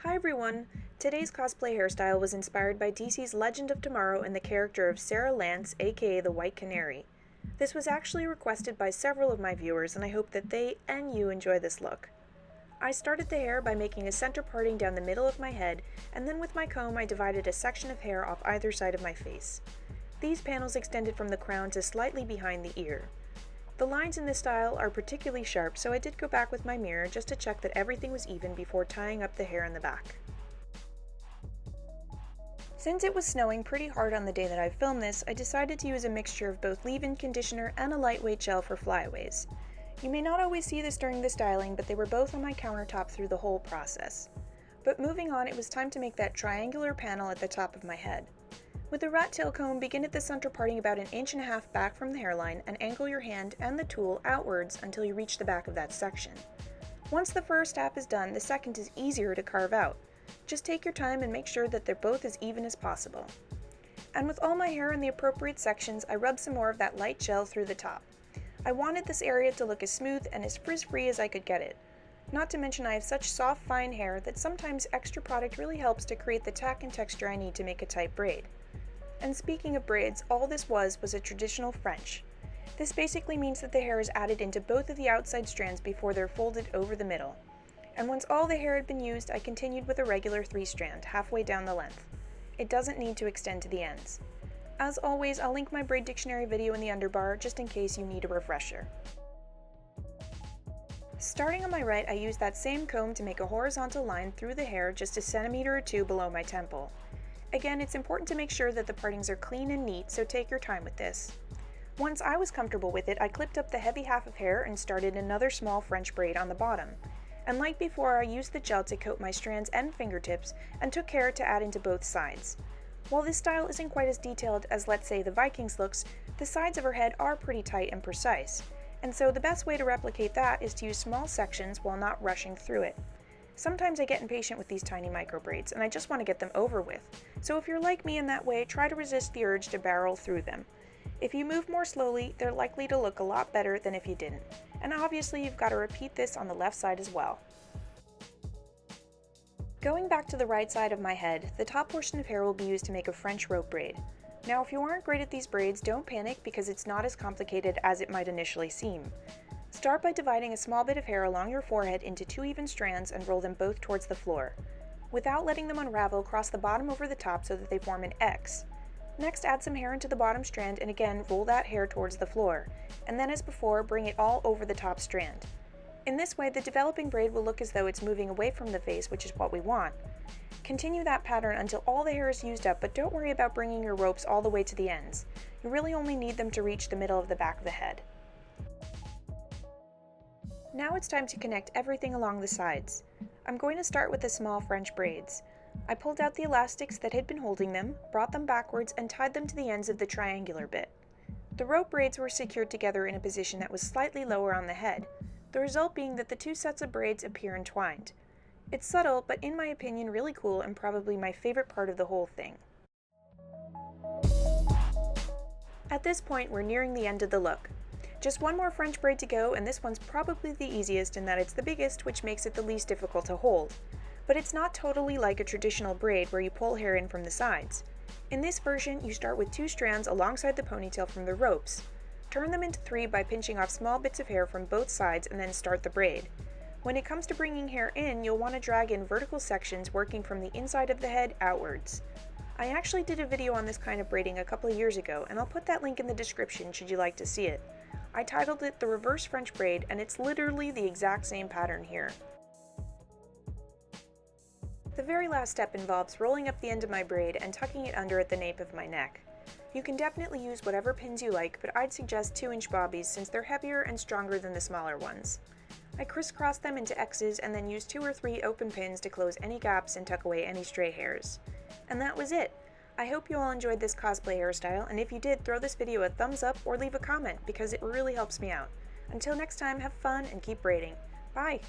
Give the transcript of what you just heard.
Hi everyone! Today's cosplay hairstyle was inspired by DC's Legend of Tomorrow and the character of Sarah Lance, aka the White Canary. This was actually requested by several of my viewers, and I hope that they and you enjoy this look. I started the hair by making a center parting down the middle of my head, and then with my comb I divided a section of hair off either side of my face. These panels extended from the crown to slightly behind the ear. The lines in this style are particularly sharp, so I did go back with my mirror just to check that everything was even before tying up the hair in the back. Since it was snowing pretty hard on the day that I filmed this, I decided to use a mixture of both leave-in conditioner and a lightweight gel for flyaways. You may not always see this during the styling, but they were both on my countertop through the whole process. But moving on, it was time to make that triangular panel at the top of my head. With the rat tail comb, begin at the center parting about 1.5 inches back from the hairline and angle your hand and the tool outwards until you reach the back of that section. Once the first half is done, the second is easier to carve out. Just take your time and make sure that they're both as even as possible. And with all my hair in the appropriate sections, I rubbed some more of that light gel through the top. I wanted this area to look as smooth and as frizz-free as I could get it. Not to mention I have such soft, fine hair that sometimes extra product really helps to create the tack and texture I need to make a tight braid. And speaking of braids, all this was a traditional French. This basically means that the hair is added into both of the outside strands before they're folded over the middle. And once all the hair had been used, I continued with a regular 3-strand, halfway down the length. It doesn't need to extend to the ends. As always, I'll link my Braidtionary video in the underbar just in case you need a refresher. Starting on my right, I used that same comb to make a horizontal line through the hair just a centimeter or two below my temple. Again, it's important to make sure that the partings are clean and neat, so take your time with this. Once I was comfortable with it, I clipped up the heavy half of hair and started another small French braid on the bottom. And like before, I used the gel to coat my strands and fingertips and took care to add into both sides. While this style isn't quite as detailed as, let's say, the Vikings looks, the sides of her head are pretty tight and precise. And so the best way to replicate that is to use small sections while not rushing through it. Sometimes I get impatient with these tiny micro braids and I just want to get them over with. So if you're like me in that way, try to resist the urge to barrel through them. If you move more slowly, they're likely to look a lot better than if you didn't. And obviously you've got to repeat this on the left side as well. Going back to the right side of my head, the top portion of hair will be used to make a French rope braid. Now if you aren't great at these braids, don't panic because it's not as complicated as it might initially seem. Start by dividing a small bit of hair along your forehead into 2 even strands and roll them both towards the floor. Without letting them unravel, cross the bottom over the top so that they form an X. Next, add some hair into the bottom strand and again roll that hair towards the floor. And then as before, bring it all over the top strand. In this way, the developing braid will look as though it's moving away from the face, which is what we want. Continue that pattern until all the hair is used up, but don't worry about bringing your ropes all the way to the ends. You really only need them to reach the middle of the back of the head. Now it's time to connect everything along the sides. I'm going to start with the small French braids. I pulled out the elastics that had been holding them, brought them backwards, and tied them to the ends of the triangular bit. The rope braids were secured together in a position that was slightly lower on the head, the result being that the 2 sets of braids appear entwined. It's subtle, but in my opinion really cool and probably my favorite part of the whole thing. At this point, we're nearing the end of the look. Just one more French braid to go, and this one's probably the easiest in that it's the biggest, which makes it the least difficult to hold. But it's not totally like a traditional braid where you pull hair in from the sides. In this version, you start with 2 strands alongside the ponytail from the ropes. Turn them into 3 by pinching off small bits of hair from both sides and then start the braid. When it comes to bringing hair in, you'll want to drag in vertical sections working from the inside of the head outwards. I actually did a video on this kind of braiding a couple of years ago, and I'll put that link in the description should you like to see it. I titled it the Reverse French Braid, and it's literally the exact same pattern here. The very last step involves rolling up the end of my braid and tucking it under at the nape of my neck. You can definitely use whatever pins you like, but I'd suggest 2-inch bobbies since they're heavier and stronger than the smaller ones. I crisscrossed them into X's and then used 2 or 3 open pins to close any gaps and tuck away any stray hairs. And that was it! I hope you all enjoyed this cosplay hairstyle, and if you did, throw this video a thumbs up or leave a comment because it really helps me out. Until next time, have fun and keep braiding. Bye!